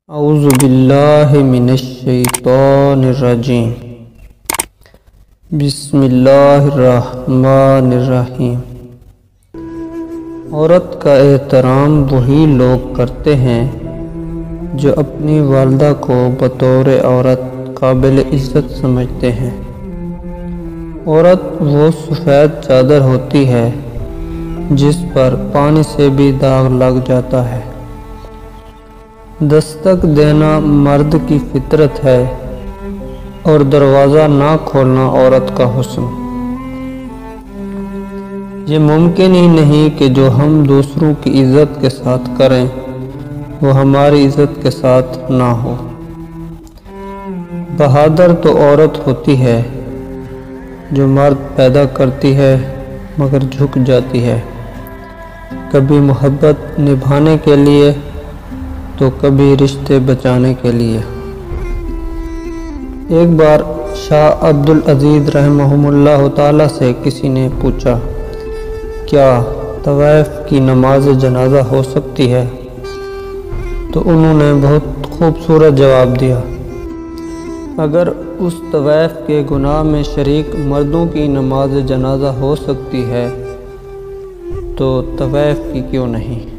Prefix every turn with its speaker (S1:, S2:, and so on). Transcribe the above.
S1: اعوذ باللہ من الشیطان الرجیم بسم اللہ الرحمن الرحیم۔ عورت کا احترام وہی لوگ کرتے ہیں جو اپنی والدہ کو بطور عورت قابل عزت سمجھتے ہیں۔ عورت وہ سفید چادر ہوتی ہے جس پر پانی سے بھی داغ لگ جاتا ہے۔ دستک دینا مرد کی فطرت ہے اور دروازہ نہ کھولنا عورت کا حسن۔ یہ ممکن ہی نہیں کہ جو ہم دوسروں کی عزت کے ساتھ کریں وہ ہماری عزت کے ساتھ نہ ہو۔ بہادر تو عورت ہوتی ہے جو مرد پیدا کرتی ہے مگر جھک جاتی ہے، کبھی محبت نبھانے کے لیے تو کبھی رشتے بچانے کے لیے۔ ایک بار شاہ عبدالعزیز رحمہ اللہ تعالیٰ سے کسی نے پوچھا، کیا طوائف کی نماز جنازہ ہو سکتی ہے؟ تو انہوں نے بہت خوبصورت جواب دیا، اگر اس طوائف کے گناہ میں شریک مردوں کی نماز جنازہ ہو سکتی ہے تو طوائف کی کیوں نہیں؟